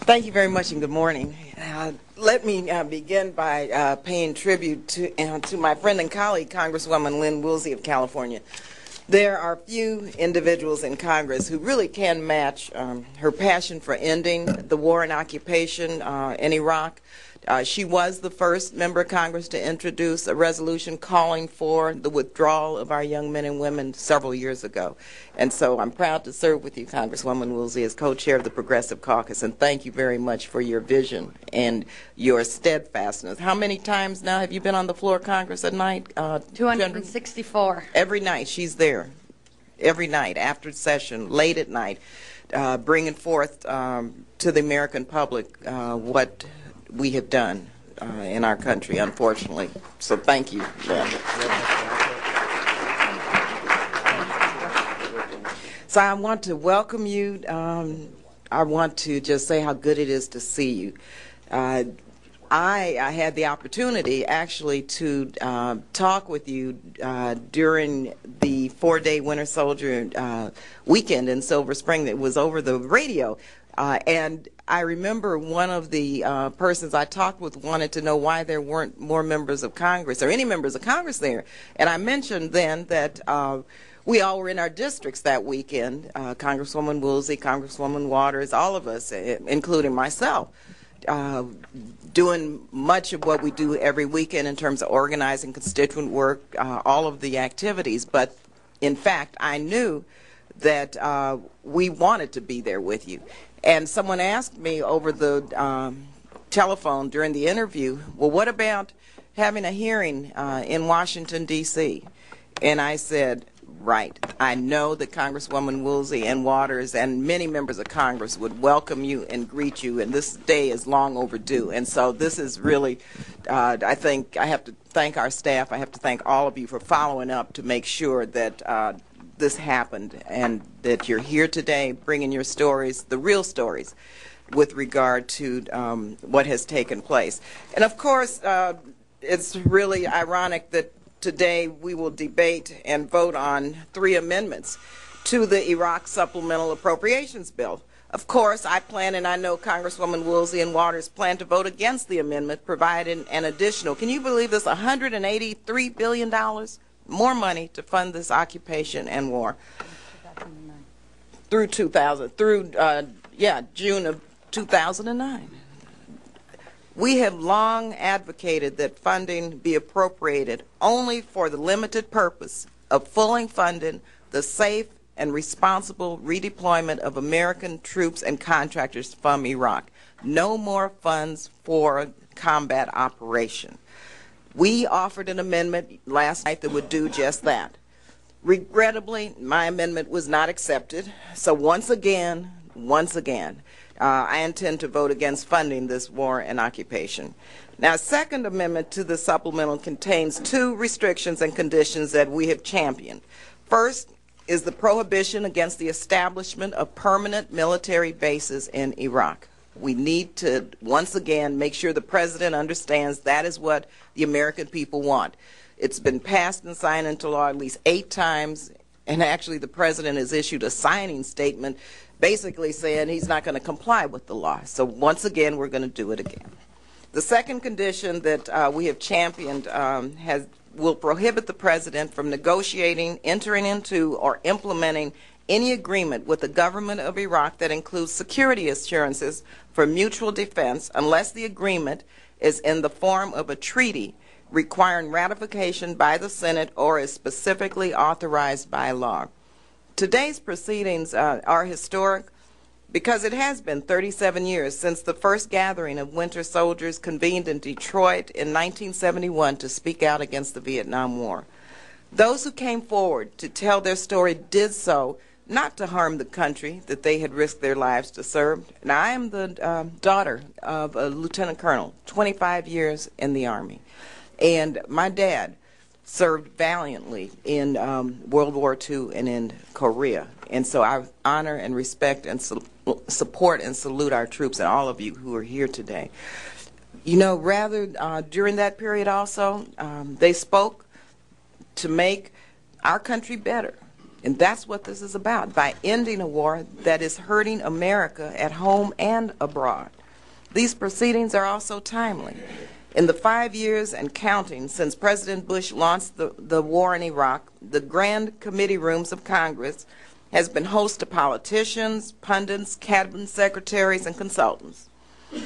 Thank you very much and good morning. Let me begin by paying tribute to my friend and colleague, Congresswoman Lynn Woolsey of California. There are few individuals in Congress who really can match her passion for ending the war and occupation in Iraq. She was the first member of Congress to introduce a resolution calling for the withdrawal of our young men and women several years ago. And so I'm proud to serve with you, Congresswoman Woolsey, as co-chair of the Progressive Caucus, and thank you very much for your vision and your steadfastness. How many times now have you been on the floor of Congress at night? 264. Every night she's there. Every night, after session, late at night, bringing forth to the American public what we have done in our country, unfortunately. So thank you, Lynn. So I want to welcome you. I want to just say how good it is to see you. I had the opportunity actually to talk with you during the 4-day Winter Soldier weekend in Silver Spring. It was over the radio. And I remember one of the persons I talked with wanted to know why there weren't more members of Congress or any members of Congress there. And I mentioned then that we all were in our districts that weekend, Congresswoman Woolsey, Congresswoman Waters, all of us, including myself, doing much of what we do every weekend in terms of organizing constituent work, all of the activities. But in fact, I knew that we wanted to be there with you. And someone asked me over the telephone during the interview, well, what about having a hearing in Washington, D.C.? And I said, right, I know that Congresswoman Woolsey and Waters and many members of Congress would welcome you and greet you, and this day is long overdue. And so this is really, I think I have to thank our staff. I have to thank all of you for following up to make sure that this happened and that you're here today bringing your stories, the real stories, with regard to what has taken place. And of course, it's really ironic that today we will debate and vote on 3 amendments to the Iraq Supplemental Appropriations Bill. Of course, I plan, and I know Congresswoman Woolsey and Waters plan to vote against the amendment, providing an additional, can you believe this, $183 billion more money to fund this occupation and war through June of 2009. We have long advocated that funding be appropriated only for the limited purpose of fully funding the safe and responsible redeployment of American troops and contractors from Iraq. No more funds for combat operation. We offered an amendment last night that would do just that. Regrettably, my amendment was not accepted. So once again, I intend to vote against funding this war and occupation. Now, second amendment to the supplemental contains 2 restrictions and conditions that we have championed. First is the prohibition against the establishment of permanent military bases in Iraq. We need to, once again, make sure the President understands that is what the American people want. It's been passed and signed into law at least 8 times, and actually the President has issued a signing statement basically saying he's not going to comply with the law. So once again, we're going to do it again. The second condition that we have championed will prohibit the President from negotiating, entering into, or implementing any agreement with the government of Iraq that includes security assurances for mutual defense unless the agreement is in the form of a treaty requiring ratification by the Senate or is specifically authorized by law. Today's proceedings are historic because it has been 37 years since the first gathering of winter soldiers convened in Detroit in 1971 to speak out against the Vietnam War. Those who came forward to tell their story did so not to harm the country that they had risked their lives to serve. And I am the daughter of a lieutenant colonel, 25 years in the Army. And my dad served valiantly in World War II and in Korea. And so I honor and respect and support and salute our troops and all of you who are here today. You know, during that period also, they spoke to make our country better. And that's what this is about, by ending a war that is hurting America at home and abroad. These proceedings are also timely. In the 5 years and counting since President Bush launched the war in Iraq, the grand committee rooms of Congress has been host to politicians, pundits, cabinet secretaries, and consultants.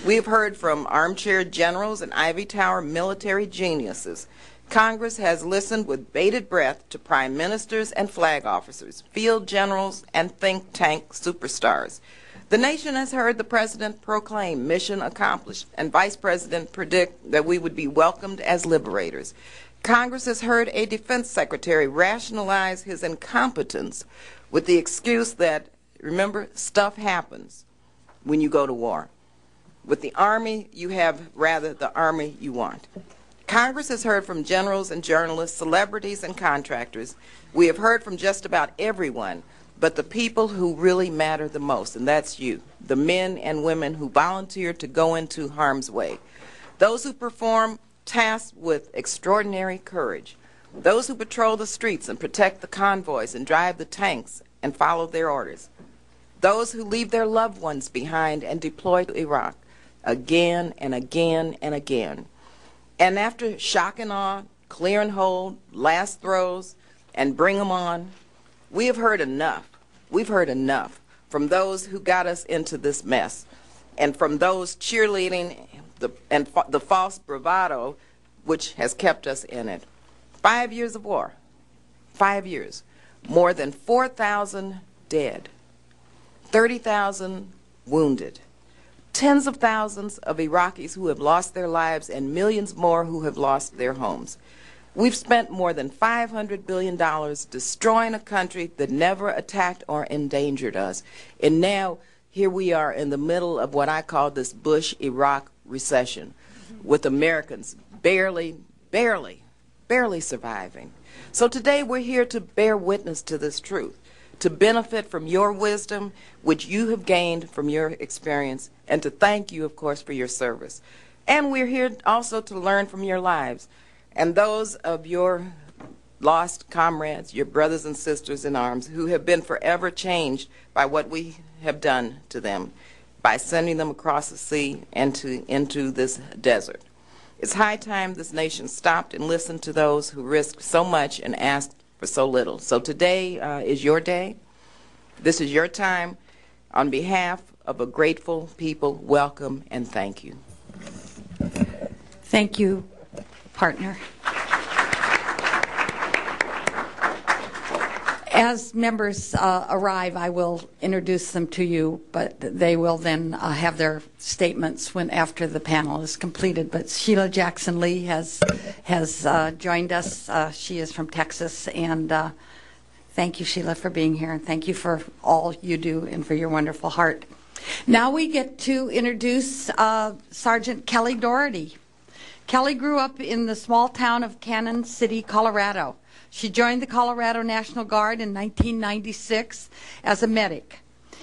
We have heard from armchair generals and Ivy Tower military geniuses. Congress has listened with bated breath to prime ministers and flag officers, field generals, and think tank superstars. The nation has heard the President proclaim mission accomplished and Vice President predict that we would be welcomed as liberators. Congress has heard a Defense Secretary rationalize his incompetence with the excuse that, remember, stuff happens when you go to war. With the Army, you have rather the Army you want. Congress has heard from generals and journalists, celebrities and contractors. We have heard from just about everyone, but the people who really matter the most, and that's you, the men and women who volunteer to go into harm's way, those who perform tasks with extraordinary courage, those who patrol the streets and protect the convoys and drive the tanks and follow their orders, those who leave their loved ones behind and deploy to Iraq again and again and again. And after shock and awe, clear and hold, last throws, and bring them on, we have heard enough. We've heard enough from those who got us into this mess and from those cheerleading the false bravado which has kept us in it. 5 years of war. 5 years. More than 4,000 dead. 30,000 wounded. Tens of thousands of Iraqis who have lost their lives and millions more who have lost their homes. We've spent more than $500 billion destroying a country that never attacked or endangered us. And now, here we are in the middle of what I call this Bush-Iraq recession, with Americans barely surviving. So today we're here to bear witness to this truth, to benefit from your wisdom, which you have gained from your experience, and to thank you, of course, for your service. And we're here also to learn from your lives and those of your lost comrades, your brothers and sisters in arms, who have been forever changed by what we have done to them, by sending them across the sea and into this desert. It's high time this nation stopped and listened to those who risked so much and asked for so little. So today is your day. This is your time. On behalf of a grateful people, welcome and thank you. Thank you, partner. As members arrive, I will introduce them to you, but they will then have their statements after the panel is completed. But Sheila Jackson Lee has joined us. She is from Texas, and thank you, Sheila, for being here, and thank you for all you do and for your wonderful heart. Now we get to introduce Sergeant Kelly Doherty. Kelly grew up in the small town of Cannon City, Colorado. She joined the Colorado National Guard in 1996 as a medic.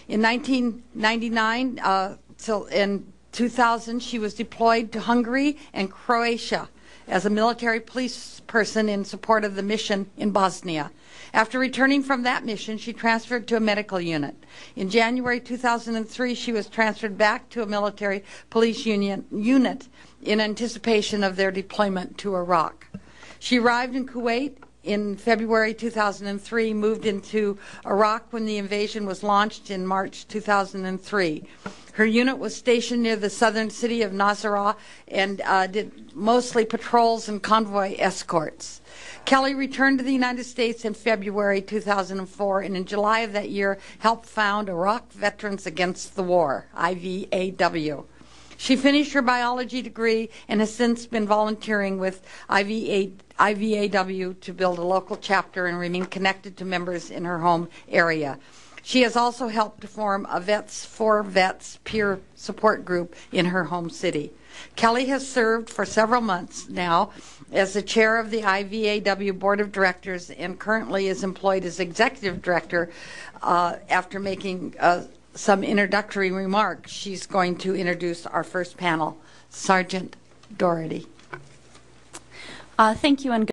In 1999 till in 2000, she was deployed to Hungary and Croatia as a military police person in support of the mission in Bosnia. After returning from that mission, she transferred to a medical unit. In January 2003, she was transferred back to a military police unit in anticipation of their deployment to Iraq. She arrived in Kuwait in February 2003, moved into Iraq when the invasion was launched in March 2003. Her unit was stationed near the southern city of Nasirah and did mostly patrols and convoy escorts. Kelly returned to the United States in February 2004, and in July of that year helped found Iraq Veterans Against the War, IVAW. She finished her biology degree and has since been volunteering with IVAW to build a local chapter and remain connected to members in her home area. She has also helped to form a Vets for Vets peer support group in her home city. Kelly has served for several months now as the chair of the IVAW Board of Directors and currently is employed as executive director. After making some introductory remarks, she's going to introduce our first panel. Sergeant Doherty. Thank you and